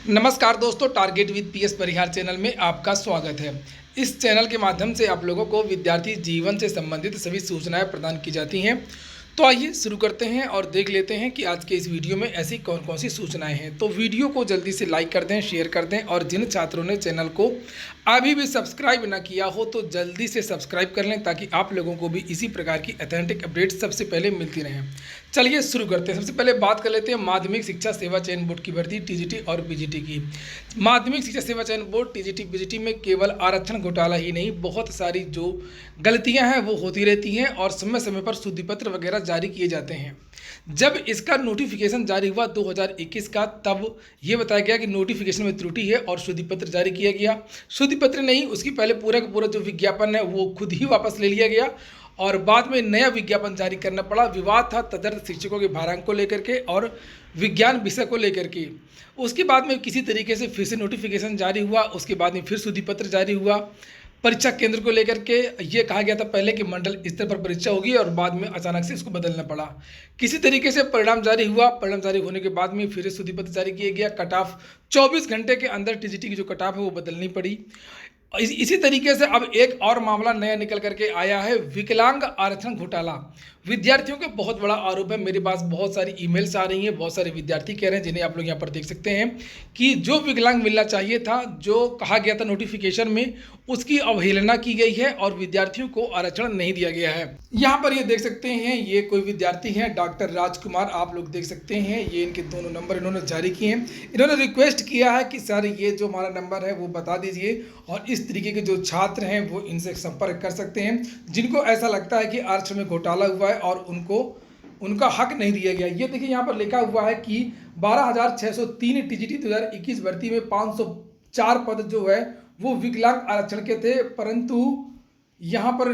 नमस्कार दोस्तों, target with PS Parihar channel में आपका स्वागत है। इस चैनल के माध्यम से आप लोगों को विद्यार्थी जीवन से संबंधित सभी सूचनाएं प्रदान की जाती हैं। तो आइए शुरू करते हैं और देख लेते हैं कि आज के इस वीडियो में ऐसी कौन कौन सी सूचनाएं हैं। तो वीडियो को जल्दी से लाइक कर दें, शेयर कर दें और जिन छात्रों ने चैनल को अभी भी सब्सक्राइब ना किया हो तो जल्दी से सब्सक्राइब कर लें ताकि आप लोगों को भी इसी प्रकार की ऑथेंटिक अपडेट सबसे पहले मिलती रहें। चलिए शुरू करते हैं। सबसे पहले बात कर लेते हैं माध्यमिक शिक्षा सेवा चयन बोर्ड की भर्ती टीजीटी और पीजीटी की। माध्यमिक शिक्षा सेवा चयन बोर्ड टीजीटी पीजीटी में केवल आरक्षण घोटाला ही नहीं, बहुत सारी जो गलतियां हैं वो होती रहती हैं और समय समय पर शुद्धि पत्र वगैरह जारी किए जाते हैं। जब इसका नोटिफिकेशन जारी हुआ 2021 का, तब ये बताया गया कि नोटिफिकेशन में त्रुटि है और शुद्धि पत्र जारी किया गया। शुद्धि पत्र नहीं, उसकी पहले पूरा का पूरा जो विज्ञापन है वो खुद ही वापस ले लिया गया और बाद में नया विज्ञापन जारी करना पड़ा। विवाद था तदर्थ शिक्षकों के भारांक को लेकर के और विज्ञान विषय को लेकर के। उसके बाद में किसी तरीके से फिर से नोटिफिकेशन जारी हुआ, उसके बाद में फिर शुद्धि पत्र जारी हुआ। परीक्षा केंद्र को लेकर के ये कहा गया था पहले कि मंडल स्तर पर परीक्षा होगी और बाद में अचानक से इसको बदलना पड़ा। किसी तरीके से परिणाम जारी हुआ, परिणाम जारी होने के बाद में फिर शुद्धि पत्र जारी किया गया। कट ऑफ 24 घंटे के अंदर टीजीटी की जो कट ऑफ है वो बदलनी पड़ी। इसी तरीके से अब एक और मामला नया निकल करके आया है, विकलांग आरक्षण घोटाला। विद्यार्थियों का बहुत बड़ा आरोप है। मेरे पास बहुत सारी ईमेल्स आ रही हैं, बहुत सारे विद्यार्थी कह रहे हैं, जिन्हें आप लोग यहाँ पर देख सकते हैं कि जो विकलांग मिलना चाहिए था, जो कहा गया था नोटिफिकेशन में, उसकी अवहेलना की गई है और विद्यार्थियों को आरक्षण नहीं दिया गया है। यहाँ पर ये देख सकते हैं, ये कोई विद्यार्थी हैं डॉक्टर राजकुमार, आप लोग देख सकते हैं, ये इनके दोनों नंबर इन्होंने जारी किए हैं। इन्होंने रिक्वेस्ट किया है कि सर ये जो हमारा नंबर है वो बता दीजिए और इस तरीके के जो छात्र हैं वो इनसे संपर्क कर सकते हैं जिनको ऐसा लगता है कि आरक्षण में घोटाला हुआ है और उनको उनका हक नहीं दिया गया। ये देखिए यहाँ पर लिखा हुआ है कि 12,603 टीजीटी 2021 भर्ती में 504 पद जो है वो विकलांग आरक्षण के थे, परंतु यहाँ पर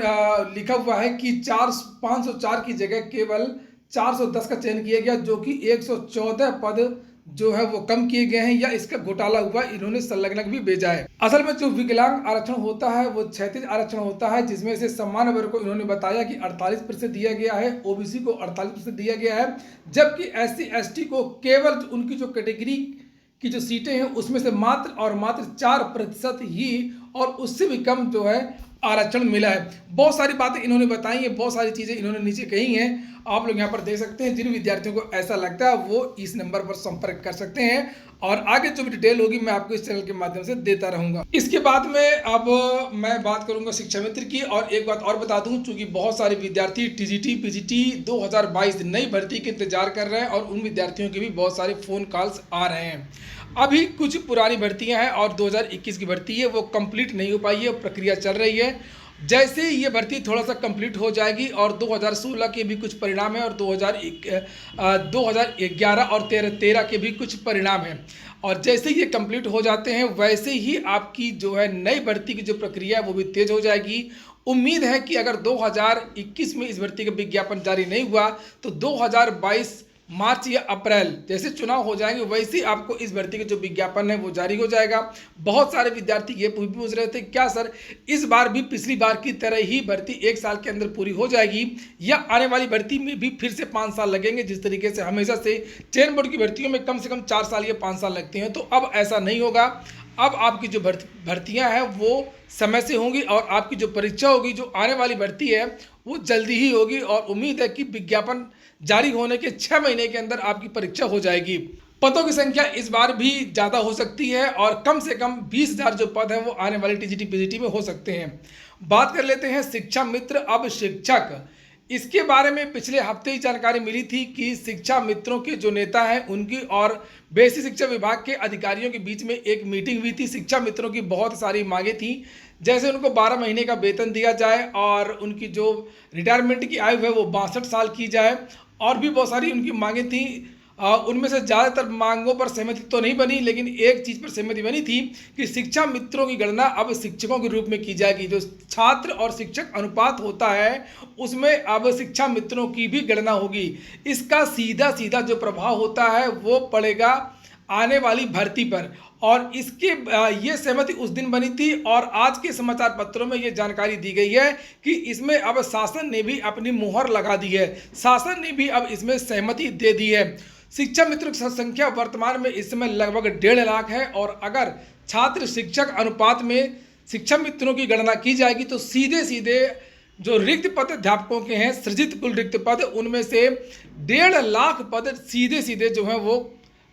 लिखा हुआ है कि 504 की जगह केवल 410 का चयन किया गया, जो कि 114 पद जो है वो कम किए गए हैं या इसका घोटाला हुआ, इन्होंने संलग्नक भी भेजा है। असल में जो विकलांग आरक्षण होता है वो क्षैतिज आरक्षण होता है, जिसमें से सामान्य वर्ग को इन्होंने बताया कि 48% दिया गया है, ओबीसी को 48% दिया गया है, जबकि एससी एसटी को केवल उनकी जो कैटेगरी की जो सीटें हैं उसमें से मात्र और मात्र 4% ही और उससे भी कम जो है आरक्षण मिला है। बहुत सारी बातें इन्होंने बताई हैं, बहुत सारी चीज़ें इन्होंने नीचे कही हैं, आप लोग यहाँ पर देख सकते हैं। जिन विद्यार्थियों को ऐसा लगता है वो इस नंबर पर संपर्क कर सकते हैं और आगे जो भी डिटेल होगी मैं आपको इस चैनल के माध्यम से देता रहूँगा। इसके बाद में अब मैं बात करूँगा शिक्षा मित्र की। और एक बात और बता दूँ, चूँकि बहुत सारे विद्यार्थी टीजीटी पीजीटी 2022 नई भर्ती के इंतजार कर रहे हैं और उन विद्यार्थियों के भी बहुत सारे फ़ोन कॉल्स आ रहे हैं। अभी कुछ पुरानी भर्तियां हैं और 2021 की भर्ती है वो कंप्लीट नहीं हो पाई है, प्रक्रिया चल रही है। जैसे ही ये भर्ती थोड़ा सा कंप्लीट हो जाएगी और 2016 के भी कुछ परिणाम है और 2011 और 13 के भी कुछ परिणाम हैं, और जैसे ही ये कंप्लीट हो जाते हैं वैसे ही आपकी जो है नई भर्ती की जो प्रक्रिया है वो भी तेज हो जाएगी। उम्मीद है कि अगर 2021 में इस भर्ती का विज्ञापन जारी नहीं हुआ तो 2022 मार्च या अप्रैल जैसे चुनाव हो जाएंगे वैसे आपको इस भर्ती का जो विज्ञापन है वो जारी हो जाएगा। बहुत सारे विद्यार्थी ये पूछ रहे थे क्या सर इस बार भी पिछली बार की तरह ही भर्ती 1 साल के अंदर पूरी हो जाएगी या आने वाली भर्ती में भी फिर से 5 साल लगेंगे, जिस तरीके से हमेशा से चयन बोर्ड की भर्तियों में कम से कम 4 साल या 5 साल लगते हैं। तो अब ऐसा नहीं होगा। अब आपकी जो भर्तियां हैं वो समय से होंगी और आपकी जो परीक्षा होगी, जो आने वाली भर्ती है वो जल्दी ही होगी और उम्मीद है कि विज्ञापन जारी होने के 6 महीने के अंदर आपकी परीक्षा हो जाएगी। पदों की संख्या इस बार भी ज़्यादा हो सकती है और कम से कम 20,000 जो पद हैं वो आने वाली टीजीटी पीजीटी में हो सकते हैं। बात कर लेते हैं शिक्षा मित्र अब शिक्षक। इसके बारे में पिछले हफ्ते ही जानकारी मिली थी कि शिक्षा मित्रों के जो नेता हैं उनकी और बेसिक शिक्षा विभाग के अधिकारियों के बीच में एक मीटिंग हुई थी। शिक्षा मित्रों की बहुत सारी मांगें थी, जैसे उनको 12 महीने का वेतन दिया जाए और उनकी जो रिटायरमेंट की आयु है वो 62 साल की जाए और भी बहुत सारी उनकी मांगें थी। उनमें से ज़्यादातर मांगों पर सहमति तो नहीं बनी, लेकिन एक चीज़ पर सहमति बनी थी कि शिक्षा मित्रों की गणना अब शिक्षकों के रूप में की जाएगी। जो छात्र और शिक्षक अनुपात होता है उसमें अब शिक्षा मित्रों की भी गणना होगी। इसका सीधा सीधा जो प्रभाव होता है वो पड़ेगा आने वाली भर्ती पर और इसके ये सहमति उस दिन बनी थी और आज के समाचार पत्रों में ये जानकारी दी गई है कि इसमें अब शासन ने भी अपनी मुहर लगा दी है। शासन ने भी अब इसमें सहमति दे दी है। शिक्षा मित्रों की संख्या वर्तमान में इस समय लगभग 1.5 लाख है और अगर छात्र शिक्षक अनुपात में शिक्षा मित्रों की गणना की जाएगी तो सीधे सीधे जो रिक्त पद अध्यापकों के हैं, सृजित कुल रिक्त पद, उनमें से 1.5 लाख पद सीधे सीधे जो है वो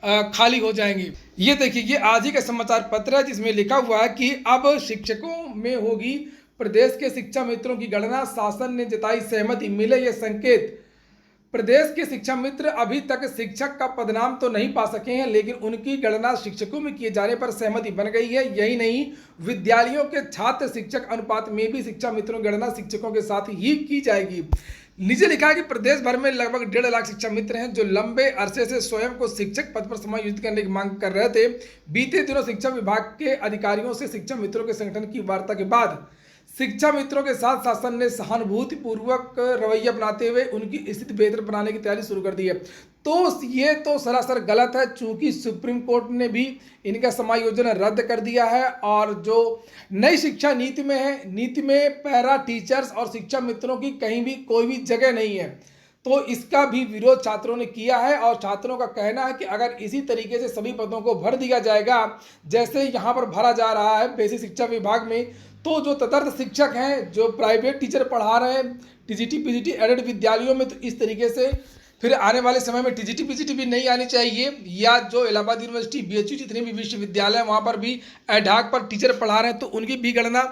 खाली हो जाएंगे। ये देखिए, ये आज ही का समाचार पत्र है जिसमें लिखा हुआ है कि अब शिक्षकों में होगी प्रदेश के शिक्षा मित्रों की गणना, शासन ने जताई सहमति, मिले ये संकेत। प्रदेश के शिक्षा मित्र अभी तक शिक्षक का पदनाम तो नहीं पा सके हैं, लेकिन उनकी गणना शिक्षकों में किए जाने पर सहमति बन गई है। यही नहीं, विद्यालयों के छात्र शिक्षक अनुपात में भी शिक्षा मित्रों की गणना शिक्षकों के साथ ही की जाएगी। नीचे लिखा है कि प्रदेश भर में लगभग 1.5 लाख शिक्षा मित्र हैं जो लंबे अरसे से स्वयं को शिक्षक पद पर समायोजित करने की मांग कर रहे थे। बीते दिनों शिक्षा विभाग के अधिकारियों से शिक्षा मित्रों के संगठन की वार्ता के बाद शिक्षा मित्रों के साथ शासन ने सहानुभूतिपूर्वक रवैया अपनाते हुए उनकी स्थिति बेहतर बनाने की तैयारी शुरू कर दी है। तो ये तो सरासर गलत है, चूंकि सुप्रीम कोर्ट ने भी इनका समायोजन रद्द कर दिया है और जो नई शिक्षा नीति में है, नीति में पैरा टीचर्स और शिक्षा मित्रों की कहीं भी कोई भी जगह नहीं है। तो इसका भी विरोध छात्रों ने किया है और छात्रों का कहना है कि अगर इसी तरीके से सभी पदों को भर दिया जाएगा जैसे यहाँ पर भरा जा रहा है बेसिक शिक्षा विभाग में, तो जो तदर्थ शिक्षक हैं, जो प्राइवेट टीचर पढ़ा रहे हैं टीजीटी पीजीटी एडेड विद्यालयों में, तो इस तरीके से फिर आने वाले समय में टीजीटी पीजीटी भी नहीं आनी चाहिए। या जो इलाहाबाद यूनिवर्सिटी, बीएचयू, जितने भी विश्वविद्यालय हैं वहाँ पर भी एडहॉक पर टीचर पढ़ा रहे हैं तो उनकी भी गणना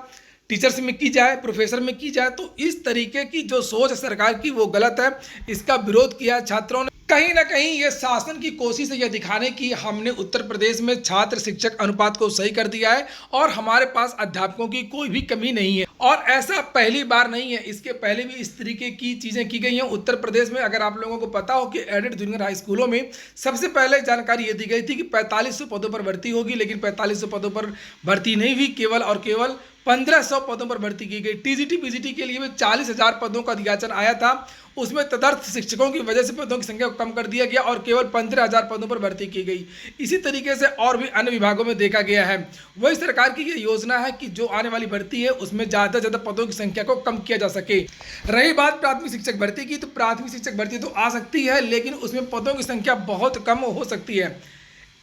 टीचर्स में की जाए, प्रोफेसर में की जाए। तो इस तरीके की जो सोच है सरकार की वो गलत है, इसका विरोध किया छात्रों ने। कहीं ना कहीं ये शासन की कोशिश है यह दिखाने की हमने उत्तर प्रदेश में छात्र शिक्षक अनुपात को सही कर दिया है और हमारे पास अध्यापकों की कोई भी कमी नहीं है। और ऐसा पहली बार नहीं है, इसके पहले भी इस तरीके की चीजें की गई हैं उत्तर प्रदेश में। अगर आप लोगों को पता हो कि एडेड जूनियर हाई स्कूलों में सबसे पहले जानकारी ये दी गई थी कि 4500 पदों पर भर्ती होगी, लेकिन 4500 पदों पर भर्ती नहीं हुई, केवल और केवल 1500 पदों पर भर्ती की गई। टीजीटी पीजीटी के लिए भी 40,000 पदों का अधियाचन आया था, उसमें तदर्थ शिक्षकों की वजह से पदों की संख्या को कम कर दिया गया और केवल 15,000 पदों पर भर्ती की गई। इसी तरीके से और भी अन्य विभागों में देखा गया है। वही सरकार की ये योजना है कि जो आने वाली भर्ती है उसमें ज़्यादा से ज़्यादा पदों की संख्या को कम किया जा सके। रही बात प्राथमिक शिक्षक भर्ती की, तो प्राथमिक शिक्षक भर्ती तो आ सकती है, लेकिन उसमें पदों की संख्या बहुत कम हो सकती है।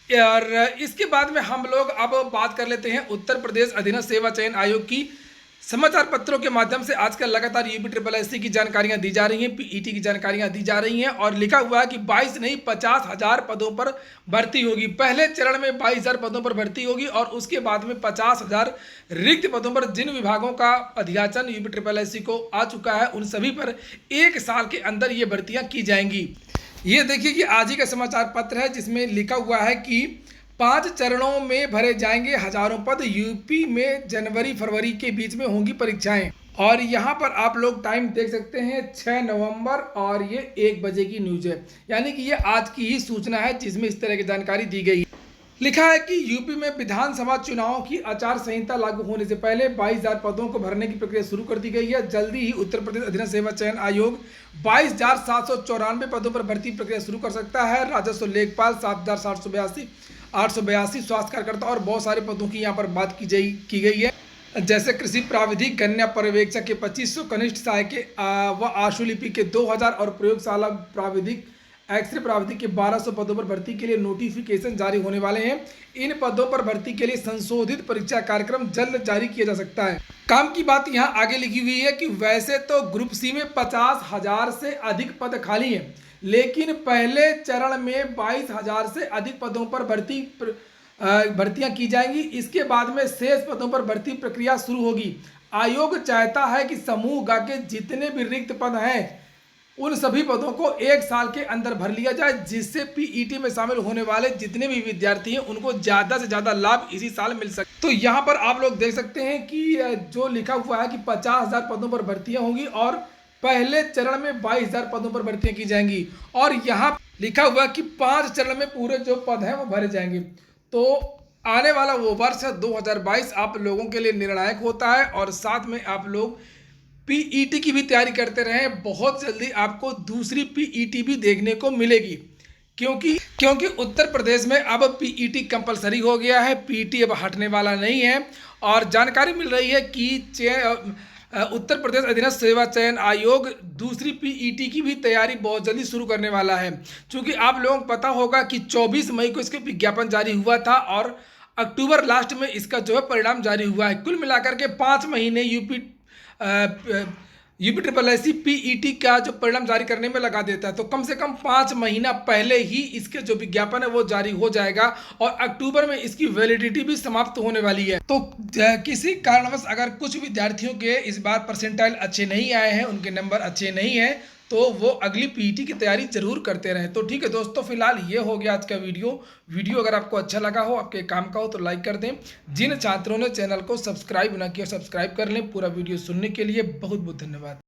और इसके बाद में हम लोग अब बात कर लेते हैं उत्तर प्रदेश अधीनस्थ सेवा चयन आयोग की। समाचार पत्रों के माध्यम से आजकल लगातार यूपी की जानकारियां दी जा रही हैं, पीईटी की जानकारियां दी जा रही हैं और लिखा हुआ है कि 22 नहीं 50,000 पदों पर भर्ती होगी। पहले चरण में 22,000 पदों पर भर्ती होगी और उसके बाद में 50,000 रिक्त पदों पर जिन विभागों का अधियाचन यूपी को आ चुका है उन सभी पर 1 साल के अंदर ये भर्तियां की जाएंगी। ये देखिए कि आज ही का समाचार पत्र है जिसमें लिखा हुआ है कि 5 चरणों में भरे जाएंगे हजारों पद, यूपी में जनवरी फरवरी के बीच में होंगी परीक्षाएं। और यहाँ पर आप लोग टाइम देख सकते हैं 6 नवंबर और ये 1 बजे की न्यूज है, यानी कि ये आज की ही सूचना है जिसमें इस तरह की जानकारी दी गई। लिखा है कि यूपी में विधानसभा चुनाव की आचार संहिता लागू होने से पहले 22,000 पदों को भरने की प्रक्रिया शुरू कर दी गई है। जल्दी ही उत्तर प्रदेश अधीनस्थ सेवा चयन आयोग 22,794 पदों पर भर्ती प्रक्रिया शुरू कर सकता है। राजस्व लेखपाल 7,782, 882 स्वास्थ्य कार्यकर्ता और बहुत सारे पदों की यहाँ पर बात की गई है, जैसे कृषि प्राविधिक, गन्ना पर्यवेक्षक के 2500, कनिष्ठ सहायक व आशुलिपि के 2,000 और प्रयोगशाला प्राविधिक, एक्सरे प्राविधिक के 1200 पदों पर भर्ती के लिए नोटिफिकेशन जारी होने वाले हैं। इन पदों पर भर्ती के लिए संशोधित परीक्षा कार्यक्रम जल्द जारी किया जा सकता है। काम की बात यहाँ आगे लिखी हुई है कि वैसे तो ग्रुप सी में 50,000 से अधिक पद खाली हैं, लेकिन पहले चरण में 22,000 से अधिक पदों पर भर्तियां की जाएंगी। इसके बाद में शेष पदों पर भर्ती प्रक्रिया शुरू होगी। आयोग चाहता है कि समूह ग के जितने भी रिक्त पद हैं उन सभी पदों को 1 साल के अंदर भर लिया जाए, जिससे पीईटी में शामिल होने वाले जितने भी विद्यार्थी हैं उनको ज़्यादा से ज़्यादा लाभ इसी साल मिल सके। तो यहाँ पर आप लोग देख सकते हैं कि जो लिखा हुआ है कि 50,000 पदों पर भर्तियां होंगी और पहले चरण में 22,000 पदों पर भर्तियां की जाएंगी और यहाँ लिखा हुआ है कि 5 चरण में पूरे जो पद हैं वो भरे जाएंगे। तो आने वाला वो वर्ष 2022 आप लोगों के लिए निर्णायक होता है और साथ में आप लोग पीईटी की भी तैयारी करते रहें। बहुत जल्दी आपको दूसरी पीईटी भी देखने को मिलेगी, क्योंकि उत्तर प्रदेश में अब पीईटी कंपलसरी हो गया है, पीईटी अब हटने वाला नहीं है। और जानकारी मिल रही है कि उत्तर प्रदेश अधीनस्थ सेवा चयन आयोग दूसरी पीईटी की भी तैयारी बहुत जल्दी शुरू करने वाला है। क्योंकि आप लोगों को पता होगा कि 24 मई को इसके विज्ञापन जारी हुआ था और अक्टूबर लास्ट में इसका जो है परिणाम जारी हुआ है। कुल मिलाकर के 5 महीने UP triple S C PET का जो परिणाम जारी करने में लगा देता है। तो कम से कम 5 महीना पहले ही इसके जो विज्ञापन है वो जारी हो जाएगा और अक्टूबर में इसकी वैलिडिटी भी समाप्त होने वाली है। तो किसी कारणवश अगर कुछ विद्यार्थियों के इस बार परसेंटाइल अच्छे नहीं आए हैं, उनके नंबर अच्छे नहीं हैं, तो वो अगली पीईटी की तैयारी जरूर करते रहें। तो ठीक है दोस्तों, फिलहाल ये हो गया आज का वीडियो अगर आपको अच्छा लगा हो, आपके काम का हो, तो लाइक कर दें। जिन छात्रों ने चैनल को सब्सक्राइब ना किया, सब्सक्राइब कर लें। पूरा वीडियो सुनने के लिए बहुत बहुत धन्यवाद।